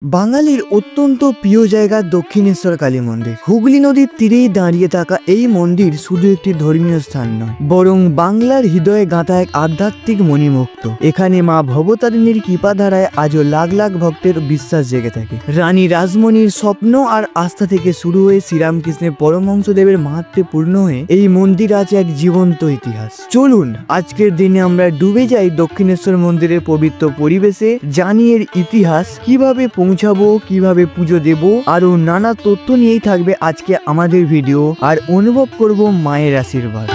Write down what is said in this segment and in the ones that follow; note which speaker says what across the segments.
Speaker 1: বাঙালির অত্যন্ত প্রিয় জায়গা দক্ষিণেশ্বর কালী মন্দির। হুগলি নদীর তীরেই দাঁড়িয়ে থাকা এই মন্দির শুধু একটি ধর্মীয় স্থান নয়, বরং বাংলার হৃদয়ে গাঁথা এক আধ্যাত্মিক মণিমুক্ত। এখানে মা ভবতারিণীর কৃপাধারায় আজও লাখ লাখ ভক্তের বিশ্বাস জেগে থাকে। রানী রাসমণির স্বপ্ন আর আস্থা থেকে শুরু হয়ে শ্রীরামকৃষ্ণের পরমহংসদেবের মাহাত্ম্যে পূর্ণ হয়ে এই মন্দির আছে এক জীবন্ত ইতিহাস। চলুন আজকের দিনে আমরা ডুবে যাই দক্ষিণেশ্বর মন্দিরের পবিত্র পরিবেশে, জানি এর ইতিহাস, কিভাবে পৌঁছাবো, কিভাবে পুজো দেব, আরো নানা তথ্য নিয়েই থাকবে আজকে আমাদের ভিডিও। আর অনুভব করব মায়ের আশীর্বাদ।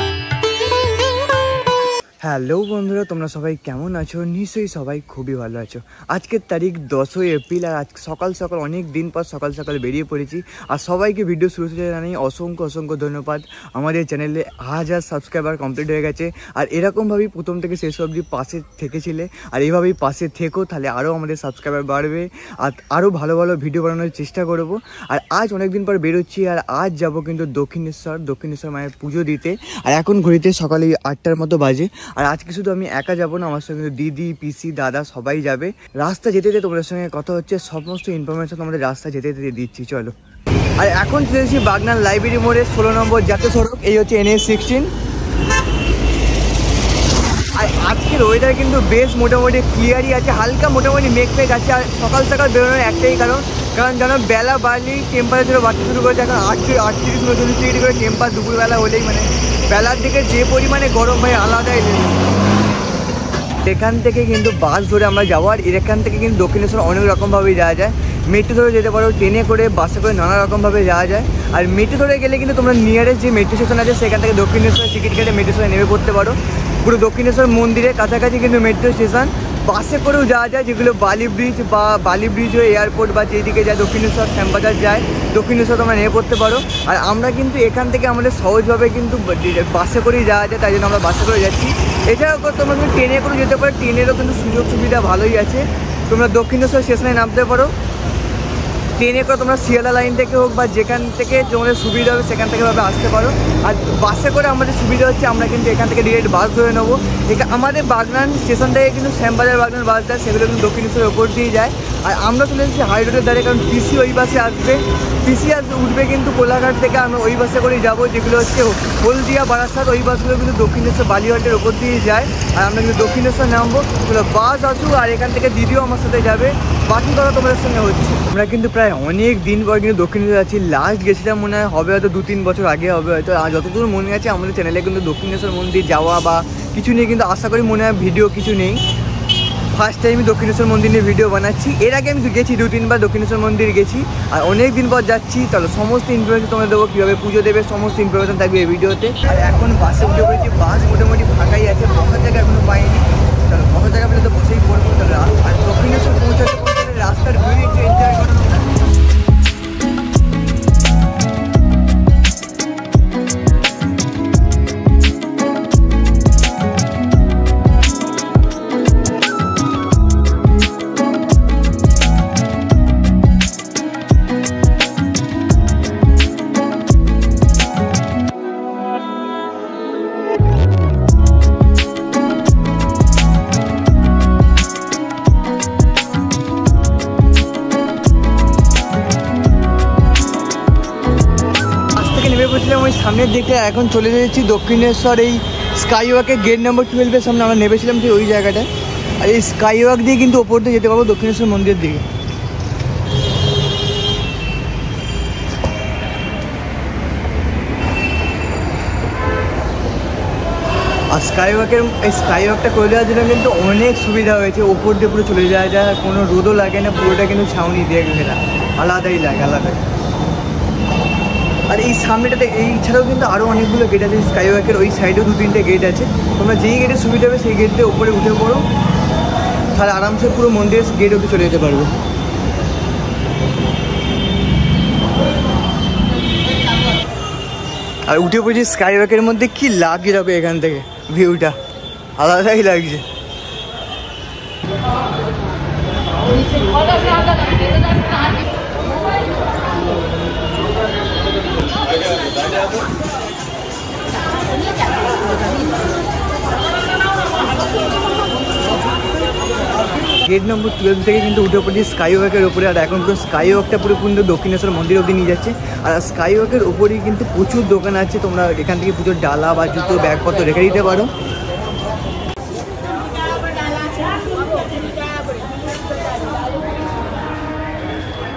Speaker 1: হ্যালো বন্ধুরা, তোমরা সবাই কেমন আছো? নিশ্চয়ই সবাই খুবই ভালো আছো। আজকের তারিখ 10ই এপ্রিল আর আজ সকাল সকাল অনেক দিন পর সকাল সকাল বেরিয়ে পড়েছি। আর সবাইকে ভিডিও শুরু থেকে জানাই অসংখ্য ধন্যবাদ। আমাদের চ্যানেলে 1000 সাবস্ক্রাইবার কমপ্লিট হয়ে গেছে। আর এরকমভাবেই প্রথম থেকে শেষ অবধি পাশে থেকেছিলে, আর এইভাবেই পাশে থেকো, তাহলে আরও আমাদের সাবস্ক্রাইবার বাড়বে আর আরও ভালো ভালো ভিডিও বানানোর চেষ্টা করব। আর আজ অনেক দিন পর বেরোচ্ছি, আর আজ যাব কিন্তু দক্ষিণেশ্বর মায়ের পুজো দিতে। আর এখন ঘড়িতে সকালে 8টার মতো বাজে। আর আজকে শুধু আমি একা যাব না, আমার সঙ্গে দিদি, পিসি, দাদা সবাই যাবে। রাস্তা যেতে যেতে তোমাদের সঙ্গে কথা হচ্ছে, সমস্ত ইনফরমেশন আমাদের রাস্তা যেতে যেতে দিচ্ছি, চলো। আর এখন চলেছি বাগনান লাইব্রেরি মোড়ে 16 নম্বর জাতীয় সড়ক, এই হচ্ছে NH16। আর আজকের ওয়েদার কিন্তু বেশ মোটামুটি ক্লিয়ারই আছে, হালকা মোটামুটি মেঘ আছে। আর সকাল সকাল বেরোনোর একটাই কারণ জানো বেলা বাড়লেই টেম্পারেচার বাড়তে শুরু করেছে। এখন 38-39 ডিগ্রি করে টেম্পার দুপুরবেলা হলেই, মানে বেলার দিকে যে পরিমাণে গরম হয় আলাদাই। এখান থেকে কিন্তু বাস ধরে আমরা যাবো। আর এখান থেকে কিন্তু দক্ষিণেশ্বর অনেক রকমভাবেই যাওয়া যায়। মেট্রো ধরে যেতে পারো, ট্রেনে করে, বাসে করে, নানা রকমভাবে যাওয়া যায়। আর মেট্রো ধরে গেলে কিন্তু তোমরা নিয়ারেস্ট যে মেট্রো স্টেশন আছে সেখান থেকে দক্ষিণেশ্বর টিকিট কেটে মেট্রো স্টেশনে নেমে পড়তে পারো। পুরো দক্ষিণেশ্বর মন্দিরের কাছাকাছি কিন্তু মেট্রো স্টেশন। বাসে করেও যাওয়া যায়, যেগুলো বালি ব্রিজ হয়ে এয়ারপোর্ট বা যেদিকে যায় দক্ষিণেশ্বর শ্যামবাজার যায়, দক্ষিণেশ্বর তোমরা নেমে পড়তে পারো। আর আমরা কিন্তু এখান থেকে আমাদের সহজভাবে কিন্তু বাসে করেই যাওয়া যায়, তাই জন্য আমরা বাসে করে যাচ্ছি। এছাড়াও তোমরা কিন্তু ট্রেনে করে যেতে পারো, ট্রেনেরও কিন্তু সুযোগ সুবিধা ভালোই আছে। তোমরা দক্ষিণেশ্বর স্টেশনে নামতে পারো, ট্রেনে করে তোমরা শিয়ালদা লাইন থেকে হোক বা যেখান থেকে তোমাদের সুবিধা হবে সেখান থেকে ভাবে আসতে পারো। আর বাসে করে আমাদের সুবিধা হচ্ছে আমরা কিন্তু এখান থেকে ডিরেক্ট বাস ধরে নেবো। আমাদের বাগনান স্টেশন থেকে কিন্তু শ্যামবাজার বাগনান বাস যায়, সেগুলো কিন্তু দক্ষিণেশ্বরের ওপর দিয়ে যায়। আর আমরা চলে এসেছি হাই রোডের দ্বারে, কারণ পিসি ওই বাসে আসবে। পিসি উঠবে কিন্তু কোলাঘাট থেকে, আমরা ওই বাসে করেই যাবো, যেগুলো হচ্ছে হলদিয়া, বারাসাত, ওই বাসগুলো কিন্তু দক্ষিণেশ্বর বালিঘাটের ওপর দিয়ে যায়। আর আমরা কিন্তু দক্ষিণেশ্বর নামবো, বাস আসুক। আর এখান থেকে দিদিও আমার সাথে যাবে, বাকি কথা তোমাদের সঙ্গে হচ্ছে। আমরা কিন্তু প্রায় অনেক দিন পর কিন্তু দক্ষিণেশ্বর যাচ্ছি। লাস্ট গেছিলাম মনে হয় হবে হয়তো 2-3 বছর আগে হবে হয়তো। আর যতদূর মনে আছে আমাদের চ্যানেলে কিন্তু দক্ষিণেশ্বর মন্দির যাওয়া বা কিছু নেই, কিন্তু আশা করি মনে হয় ভিডিও কিছু নেই। ফার্স্ট টাইম আমি দক্ষিণেশ্বর মন্দির নিয়ে ভিডিও বানাচ্ছি। এর আগে আমি গেছি 2-3 বার দক্ষিণেশ্বর মন্দির গেছি, আর অনেক দিন পর যাচ্ছি। তাহলে সমস্ত ইনফরমেশন তোমরা দেবো, কীভাবে পুজো দেবে সমস্ত ইনফরমেশন থাকবে এই ভিডিওতে। আর এখন বাসে উঠে পড়েছি, বাস মোটামুটি ফাঁকাই আছে, বসার জায়গা এখনো পাইনি। তাহলে বসার জায়গা পেলে তো বসেই পড়বো। তাহলে আর দক্ষিণেশ্বর পৌঁছাতে রাস্তার ভিউ একটু এনজয় করা। নেমে পড়ছিলাম ওই সামনের দিকে, এখন চলে যাচ্ছি দক্ষিণেশ্বর এই স্কাইওয়াকের গেট নাম্বার 12-এর সামনে আমরা নেমেছিলাম ঠিক ওই জায়গাটায়। আর এই স্কাইওয়াক দিয়ে কিন্তু ওপর দিয়ে যেতে পারবো দক্ষিণেশ্বর মন্দিরের দিকে। আর স্কাইওয়াকটা করে দেওয়ার জন্য কিন্তু অনেক সুবিধা হয়েছে, ওপর দিয়ে পুরো চলে যাওয়া যায়, আর কোনো রোদও লাগে না, পুরোটা কিন্তু ছাউনি দিয়ে ঘেরা, আলাদাই লাগে, আলাদাই। আর এই সামনেটাতে এই ছাড়াও কিন্তু আরও অনেকগুলো গেট আছে স্কাইওয়াকের, ওই সাইডেও 2-3টে গেট আছে। তোমরা যেই গেটে সুবিধা হবে সেই গেট দিয়ে উপরে উঠে পড়ো, তাহলে আরামসে পুরো মন্দিরের গেট অবধি চলে যেতে পারবে। আর উঠে পড়ছি স্কাইওয়াকের মধ্যে, কি লাগছে যাবে এখান থেকে ভিউটা, আলাদাই লাগছে। গেট নম্বর 12 থেকে কিন্তু উঠে পড়ছি স্কাইওয়াকের উপরে। আর এখন পুরো স্কাইওয়াকটা পুরো কিন্তু দক্ষিণেশ্বর মন্দির অবধি নিয়ে যাচ্ছে। আর স্কাইওয়াকের উপরেই কিন্তু প্রচুর দোকান আছে, তোমরা এখান থেকে পুজোর ডালা বা জুতো ব্যাগপত্র রেখে দিতে পারো।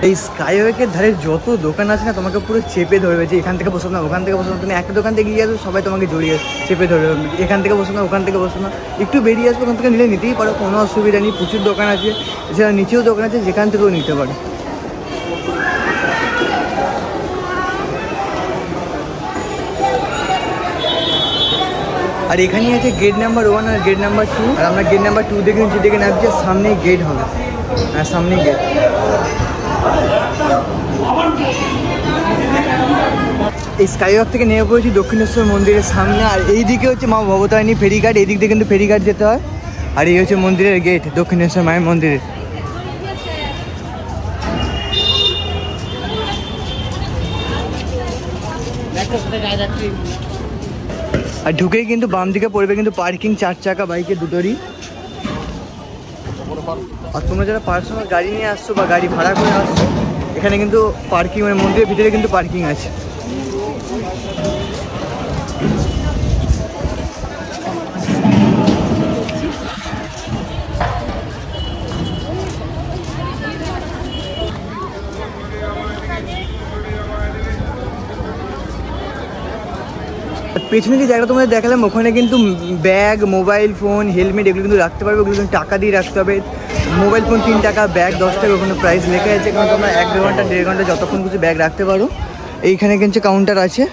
Speaker 1: এই স্কাইওয়াকের ধারে যত দোকান আছে না, তোমাকে পুরো চেপে ধরবে যে এখান থেকে বসো না, ওখান থেকে বসো না। তুমি একটা দোকান থেকে গিয়ে আসো, সবাই তোমাকে জড়িয়ে চেপে ধরবে, এখান থেকে বসো না, ওখান থেকে বসো না। একটু বেরিয়ে আসবে, ওখান থেকে নিলে নিতেই পারো, কোনো অসুবিধা নেই। প্রচুর দোকান আছে, এছাড়া নিচেও দোকান আছে, যেখান থেকেও নিতে পারো। আর এখানেই আছে গেট নাম্বার 1 আর গেট নাম্বার 2। আর আমরা গেট নাম্বার 2 দেখে নিচে দেখে নামছি, সামনেই গেট হবে, আর সামনেই গেট। এই স্কাইওয়াক থেকে নেমে পড়েছি দক্ষিণেশ্বর মন্দিরের সামনে। আর এই দিকে হচ্ছে মা ভবতারিণী ফেরিঘাট, এই দিক দিয়ে কিন্তু ফেরিঘাট যেতে হয়। আর এই হচ্ছে মন্দিরের গেট, দক্ষিণেশ্বর মায়ের মন্দিরের। আর ঢুকেই কিন্তু বাম দিকে পড়বে কিন্তু পার্কিং, 4 চাকা বাইকের দুটোরই। আর তোমরা যারা পার্সোনাল গাড়ি নিয়ে আসছো বা গাড়ি ভাড়া করে আসছো, এখানে কিন্তু পার্কিং, মানে মন্দিরের ভিতরে কিন্তু পার্কিং আছে। পেছনে যে জায়গাটা তোমাদের দেখালাম, ওখানে কিন্তু ব্যাগ, মোবাইল ফোন, হেলমেট এগুলো কিন্তু রাখতে পারবে। ওগুলো কিন্তু টাকা দিয়ে রাখতে হবে। মোবাইল ফোন 3 টাকা, ব্যাগ 10 টাকা, ওখানে প্রাইস লেখা আছে। কারণ তোমরা 1-1.5 ঘন্টা 1.5 ঘন্টা যতক্ষণ কিছু ব্যাগ রাখতে পারো। এইখানে কিন্তু কাউন্টার আছে।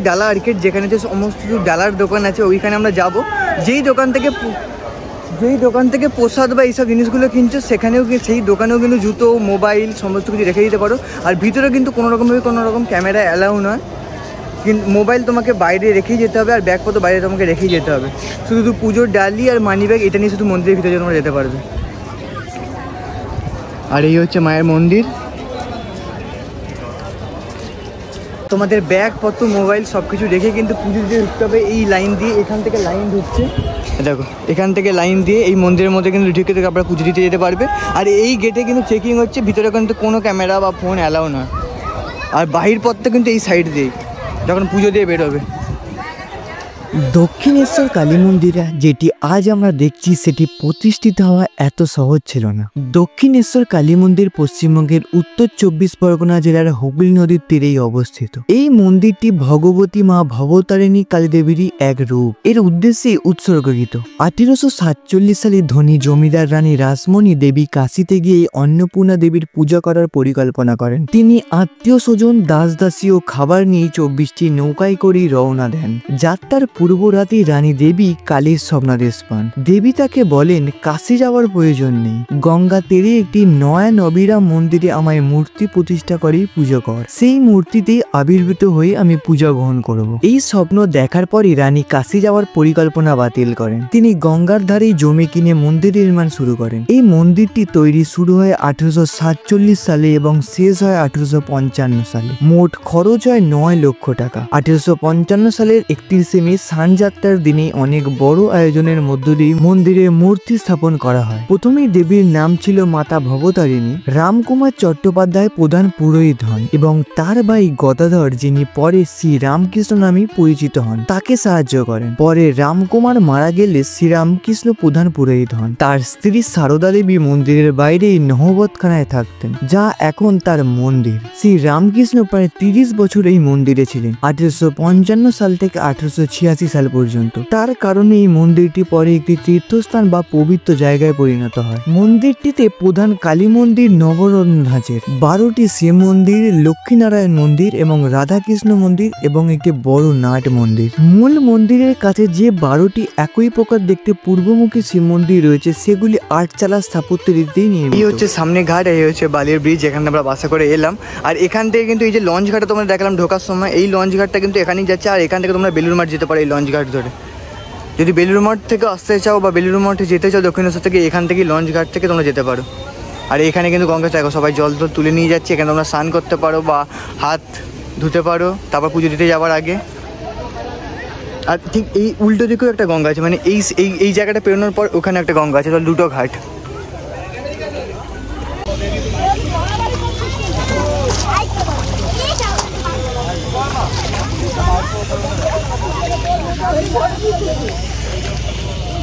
Speaker 1: ডালা আর্কেড, যেখানে যে সমস্ত ডালার দোকান আছে, ওইখানে আমরা যাব। যেই দোকান থেকে প্রসাদ বা এইসব জিনিসগুলো কিনছো, সেখানেও সেই দোকানেও কিন্তু জুতো, মোবাইল সমস্ত কিছু রেখে দিতে পারো। আর ভিতরে কিন্তু কোনো রকম ক্যামেরা অ্যালাউ নয়, কিন্তু মোবাইল তোমাকে বাইরে রেখেই যেতে হবে, আর ব্যাগপত্র বাইরে তোমাকে রেখেই যেতে হবে। শুধু পুজোর ডালি আর মানি ব্যাগ এটা নিয়ে শুধু মন্দিরের ভিতরে তোমরা যেতে পারবে। আর এই হচ্ছে মায়ের মন্দির। তোমাদের ব্যাগপত্র, মোবাইল সব কিছু রেখে কিন্তু পুজো দিতে ঢুকতে হবে। এই লাইন দিয়ে, এখান থেকে লাইন ঢুকছে, দেখো এখান থেকে লাইন দিয়ে এই মন্দিরের মধ্যে কিন্তু ঢুকে থেকে আপনারা পুজো দিতে যেতে পারবে। আর এই গেটে কিন্তু চেকিং হচ্ছে, ভিতরে কিন্তু কোনো ক্যামেরা বা ফোন অ্যালাউ নয়। আর বাহির পথটা কিন্তু এই সাইড দিয়েই যখন পুজো দিয়ে বেরোবে।
Speaker 2: দক্ষিণেশ্বর কালী মন্দিরে যেটি আজ আমরা দেখছি, সেটি প্রতিষ্ঠিত হওয়া এত সহজ ছিল না। দক্ষিণেশ্বর কালী মন্দির পশ্চিমবঙ্গের উত্তর 24 পরগনা জেলার হুগলি নদীর তীরেই অবস্থিত। এই মন্দিরটি ভগবতী মা ভবতারিণী কালী দেবীরই এক রূপ। এর উদ্দেশ্যে উৎসর্গিত। 1847 সালে ধনী জমিদার রানী রাসমণি দেবী কাশীতে গিয়ে অন্নপূর্ণা দেবীর পূজা করার পরিকল্পনা করেন। তিনি আত্মীয় স্বজন, দাস দাসী ও খাবার নিয়ে 24টি নৌকায় করেই রওনা দেন। যাত্রার পূর্ব রাতে রানী দেবী কালীর স্বপ্নাদেশ পান। দেবী তাকে বলেন, কাশী যাওয়ার প্রয়োজন নেই, গঙ্গা তীরে একটি নয়া নবীরা মন্দিরে আমায় মূর্তি প্রতিষ্ঠা করেই পুজো কর। সেই মূর্তিতেই আবির্ভূত হয়ে আমি পূজা গ্রহণ করব। এই স্বপ্ন দেখার পরই রানী কাশী যাওয়ার পরিকল্পনা বাতিল করেন। তিনি গঙ্গার ধারেই জমি কিনে মন্দির নির্মাণ শুরু করেন। এই মন্দিরটি তৈরি শুরু হয় 1847 সালে এবং শেষ হয় 1855 সালে। মোট খরচ হয় 9 লক্ষ টাকা। 1855 সালের 31শে মে যাত্রার দিনে অনেক বড় আয়োজনের মধ্য দিয়ে মন্দিরে মূর্তি স্থাপন করা হয়। প্রথমেই দেবীর নাম ছিল মাতা ভবতারিণী। রামকুমার চট্টোপাধ্যায় প্রধান পুরোহিত হন এবং তার ভাই গদাধর, যিনি পরে শ্রী রামকৃষ্ণ নামে পরিচিত হন, তাকে সাহায্য করেন। পরে রামকুমার মারা গেলে শ্রীরামকৃষ্ণ প্রধান পুরোহিত হন। তার স্ত্রী সারদা দেবী মন্দিরের বাইরেই নহবতখানায় থাকতেন, যা এখন তার মন্দির। শ্রী রামকৃষ্ণ প্রায় 30 বছর এই মন্দিরে ছিলেন, 1855 সাল থেকে 1886 সাল পর্যন্ত। তার কারণে এই মন্দিরটি পরে একটি তীর্থস্থান বা পবিত্র জায়গায় পরিণত হয়। মন্দিরটিতে প্রধান কালী মন্দির, নবরত্ন ধাঁচের, 12টি শিব মন্দির, লক্ষ্মীনারায়ণ মন্দির এবং রাধাকৃষ্ণ মন্দির এবং একটি বড় নাট মন্দির। মূল মন্দিরের কাছে যে 12টি একই প্রকার দেখতে পূর্বমুখী শিব মন্দির রয়েছে, সেগুলি 8 চালা স্থাপত্য রীতিতেই নির্মিত।
Speaker 1: এই হচ্ছে সামনে ঘাট, এই হচ্ছে বালির ব্রিজ, যেখানে আমরা বাসা করে এলাম। আর এখান থেকে কিন্তু এই যে লঞ্চ ঘাটটা তোমরা দেখলাম ঢোকার সময়, এই লঞ্চ ঘাটটা কিন্তু এখানেই যাচ্ছে। আর এখান থেকে তোমরা বেলুড় মঠ যেতে পারো এই লঞ্চ ঘাট ধরে। যদি বেলুড় মঠ থেকে আসতে চাও বা বেলুড় মঠে যেতে চাও দক্ষিণেশ্বর থেকে, এখান থেকে লঞ্চ ঘাট থেকে তোমরা যেতে পারো। আর এখানে কিন্তু গঙ্গা দেখো সবাই জল তুলে নিয়ে যাচ্ছে। এখানে তোমরা স্নান করতে পারো বা হাত ধুতে পারো তারপর পুজো দিতে যাওয়ার আগে। আর ঠিক এই উল্টো দিকেও একটা গঙ্গা আছে, মানে এই এই এই জায়গাটা পেরোনোর পর ওখানে একটা গঙ্গা আছে, তাহলে দুটো ঘাট।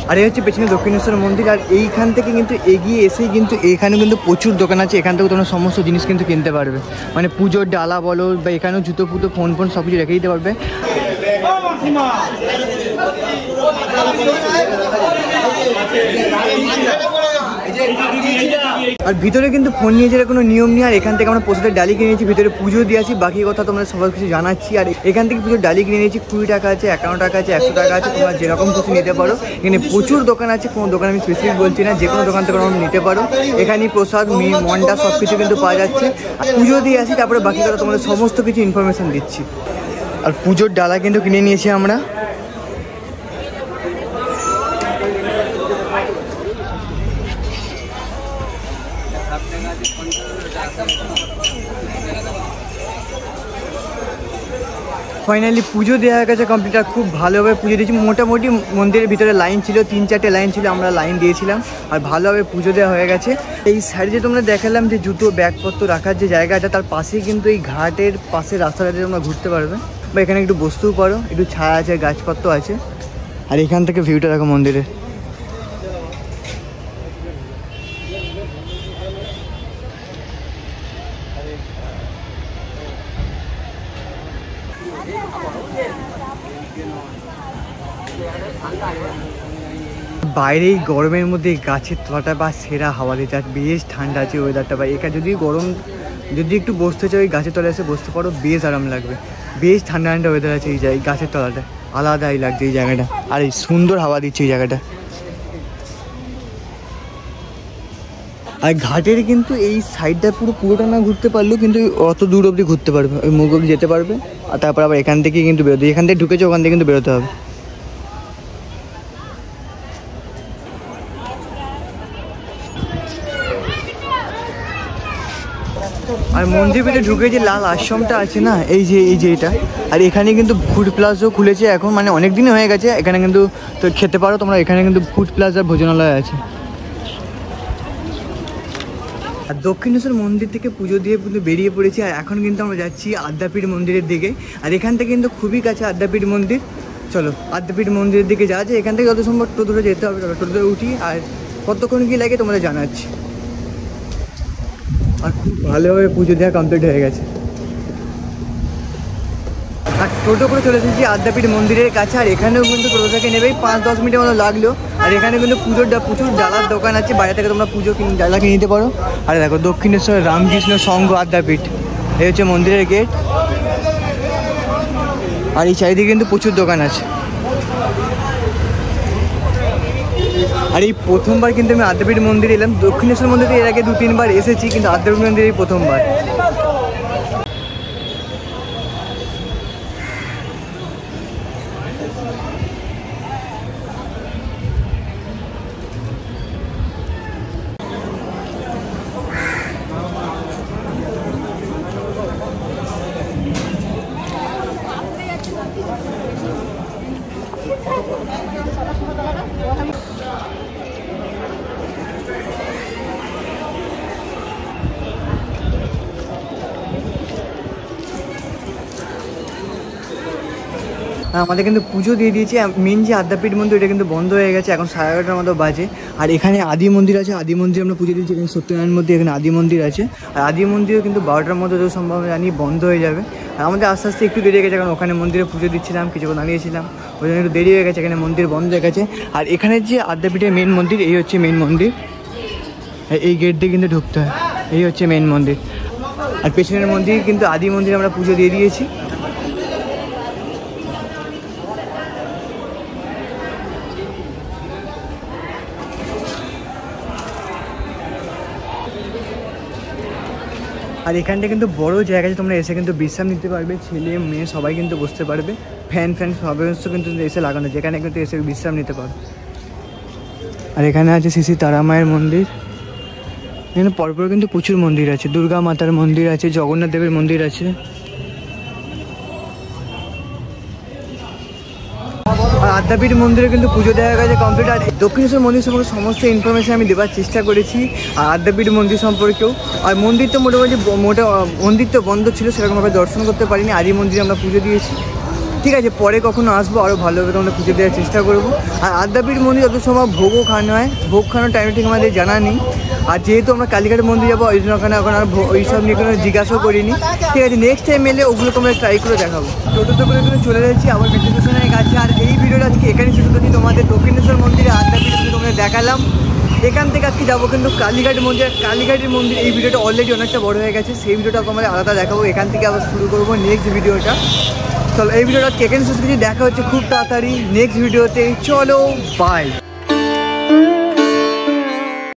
Speaker 1: আর এই হচ্ছে পেছনে দক্ষিণেশ্বর মন্দির। আর এইখান থেকে কিন্তু এগিয়ে এসেই কিন্তু এখানে কিন্তু প্রচুর দোকান আছে, এখান থেকে তোমরা সমস্ত জিনিস কিন্তু কিনতে পারবে, মানে পুজোর ডালা বলো বা এখানেও জুতো পুতো ফোন সব কিছু রেখে দিতে পারবে। আর ভিতরে কিন্তু ফোন নিয়ে যাওয়ার কোনো নিয়ম নেই। আর এখান থেকে আমরা প্রসাদের ডালি কিনে নিয়েছি, ভিতরে পুজো দিয়েছি, বাকি কথা তোমরা সবার কিছু জানাচ্ছি। আর এখান থেকে পুজোর ডালি কিনে নিয়েছি, 20 টাকা আছে, 51 টাকা আছে, 100 টাকা আছে, তোমরা যেরকম কিছু নিতে পারো। এখানে প্রচুর দোকান আছে, কোনো দোকান আমি স্পেসিফিক বলছি না, যে কোনো দোকান থেকে তোমরা নিতে পারো। এখানে প্রসাদ মন্ডা সব কিছু কিন্তু পাওয়া যাচ্ছে। আর পুজো দিয়ে আসি, তারপরে বাকি কথা তোমাদের সমস্ত কিছু ইনফরমেশান দিচ্ছি। আর পুজোর ডালা কিন্তু কিনে নিয়েছি আমরা। ফাইনালি পুজো দেওয়া হয়ে গেছে কমপ্লিট। আর খুব ভালোভাবে পুজো দিয়েছি, মোটামুটি মন্দিরের ভিতরে লাইন ছিল, 3-4টে লাইন ছিল, আমরা লাইন দিয়েছিলাম। আর ভালোভাবে পুজো দেওয়া হয়ে গেছে। এই সাইডে যে তোমরা দেখালাম যে জুতো ব্যাগপত্র রাখার যে জায়গাটা, তার পাশেই কিন্তু এই ঘাটের পাশে রাস্তাটাতে তোমরা ঘুরতে পারবে, বা এখানে একটু বসতেও পারো, একটু ছায়া আছে, গাছপত্র আছে। আর এখান থেকে ভিউটা দেখো মন্দিরের। বাইরে এই গরমের মধ্যে গাছের তলাটা বা সেরা হাওয়া দিতে, আর বেশ ঠান্ডা আছে ওয়েদারটা। বা এখানে যদি গরম যদি একটু বসতে চাও, ওই গাছের তলায় এসে বসতে পারো, বেশ আরাম লাগবে। বেশ ঠান্ডা ঠান্ডা ওয়েদার আছে এই জায়গায়, গাছের তলাটা আলাদাই লাগছে এই জায়গাটা। আর এই সুন্দর হাওয়া দিচ্ছে এই জায়গাটা। আর ঘাটের কিন্তু এই সাইডটা পুরোটা না ঘুরতে পারলেও কিন্তু অত দূর অবধি ঘুরতে পারবে, ওই মুখ অবধি যেতে পারবে। আর তারপর আবার এখান থেকেই কিন্তু বেরোতে, এখান থেকে ঢুকেছে ওখান থেকে কিন্তু বেরোতে হবে। আর মন্দির ভিতরে ঢুকে যে লাল আশ্রমটা আছে না, এই যে এটা, আর এখানে কিন্তু ফুড প্লাজাও খুলেছে এখন, মানে অনেক দিনই হয়ে গেছে। এখানে কিন্তু তো খেতে পারো তোমরা, এখানে কিন্তু ফুড প্লাজার ভোজনালয় আছে। আর দক্ষিণেশ্বর মন্দির থেকে পুজো দিয়ে কিন্তু বেরিয়ে পড়েছি। আর এখন কিন্তু আমরা যাচ্ছি আদ্যাপীঠ মন্দিরের দিকে। আর এখান থেকে কিন্তু খুবই কাছে আদ্যাপীঠ মন্দির। চলো আদ্যাপীঠ মন্দিরের দিকে যাওয়া যায়। এখান থেকে যত সম্ভব টোটোতে যেতে হবে, টোটোতে উঠি। আর কতক্ষণ কী লাগে তোমরা জানাচ্ছি। আর খুব ভালোভাবে পুজো দেওয়া কমপ্লিট হয়ে গেছে। আর টোটো করে চলে এসেছি আদ্যাপীঠ মন্দিরের কাছে। আর এখানেও কিন্তু টোটো থেকে নেবেই 5-10 মিনিটের মতো লাগলো। আর এখানে কিন্তু প্রচুর ডালার দোকান আছে, বাইরে থেকে তোমরা পুজো ডালা কিনে নিতে পারো। আর দেখো দক্ষিণেশ্বর রামকৃষ্ণ সংঘ আদ্যাপীঠ, এই হচ্ছে মন্দিরের গেট। আর এই চারিদিকে কিন্তু প্রচুর দোকান আছে। আর এই প্রথমবার কিন্তু আমি আদ্যাপীঠ মন্দিরে এলাম। দক্ষিণেশ্বর মন্দিরে এর আগে 2-3 বার এসেছি, কিন্তু আদ্যাপীঠ মন্দিরে এই প্রথমবার। আমাদের কিন্তু পুজো দিয়ে দিয়েছে। মেন যে আদ্যাপীঠ মন্দির এটা কিন্তু বন্ধ হয়ে গেছে, এখন 11:30টার মতো বাজে। আর এখানে আদি মন্দির আছে, আদি মন্দির আমরা পুজো দিয়েছি। এখানে সত্যনারায়ণ মন্দির, এখানে আদি মন্দির আছে। আর আদি মন্দিরও কিন্তু 12টার মধ্যে যত সম্ভব জানি বন্ধ হয়ে যাবে। আর আমাদের আস্তে আস্তে একটু দেরি হয়ে গেছে, কারণ ওখানে মন্দিরে পুজো দিচ্ছিলাম, কিছুক্ষণ দাঁড়িয়েছিলাম, ওই জন্য একটু দেরি হয়ে গেছে। এখানে মন্দির বন্ধ হয়ে গেছে। আর এখানে যে আদ্যাপীঠের মেন মন্দির, এই হচ্ছে মেন মন্দির। এই গেট দিয়ে কিন্তু ঢুকতে হয়, এই হচ্ছে মেন মন্দির। আর পেছনের মন্দির কিন্তু আদি মন্দিরে আমরা পুজো দিয়ে দিয়েছি। আর এখানটা কিন্তু বড় জায়গা আছে, তোমরা এসে কিন্তু বিশ্রাম নিতে পারবে, ছেলে মেয়ে সবাই কিন্তু বসতে পারবে। ফ্যান সমস্ত কিন্তু এসে লাগানো, যেখানে কিন্তু এসে বিশ্রাম নিতে পারবে। আর এখানে আছে শ্রী শ্রী তারা মায়ের মন্দির। এখানে পরপর কিন্তু প্রচুর মন্দির আছে, দুর্গা মাতার মন্দির আছে, জগন্নাথ দেবের মন্দির আছে। আদ্যাপীঠ মন্দিরে কিন্তু পুজো দেওয়া গেছে কমপ্লিট। আর দক্ষিণেশ্বর মন্দির সম্পর্কে সমস্ত ইনফরমেশন আমি দেওয়ার চেষ্টা করেছি, আর আদ্যাপীঠ মন্দির সম্পর্কেও। আর মন্দির তো মোটামুটি মন্দির তো বন্ধ ছিল, সেরকমভাবে দর্শন করতে পারিনি। আর এই মন্দিরে আমরা পুজো দিয়েছি। ঠিক আছে, পরে কখনো আসবো, আরও ভালোভাবে তোমরা পুজো দেওয়ার চেষ্টা করবো। আর আদ্যাপীঠ মন্দির যত সময় ভোগও খাওয়ানো হয়, ভোগ খাওয়ানোর টাইমটা ঠিক আমাদের জানা নেই। আর যেহেতু আমরা কালীঘাট মন্দির যাবো, ওই জন্য ওখানে এখন আর ওইসব নিয়ে কোনো জিজ্ঞাসাও করিনি। ঠিক আছে, নেক্সট টাইম এলে ওগুলো তোমরা ট্রাই করে দেখাবো। টোটোতে করে কিন্তু চলে যাচ্ছি আবার মেট্রো স্টেশনের কাছে। আর এই ভিডিওটা আজকে এখানে শেষ করছি। তোমাদের দক্ষিণেশ্বর মন্দিরে আদ্যাপীঠ তোমাদের দেখালাম। এখান থেকে আজকে যাবো কিন্তু কালীঘাট মন্দির। কালীঘাটের মন্দির এই ভিডিওটা অলরেডি অনেকটা বড় হয়ে গেছে, সেই ভিডিওটা তোমাদের আলাদা দেখাবো। এখান থেকে আবার শুরু করবো নেক্সট ভিডিওটা। চলো এই ভিডিওটা এখানে শেষ করছি, দেখা হচ্ছে খুব তাড়াতাড়ি নেক্সট ভিডিওতে। চলো বাই।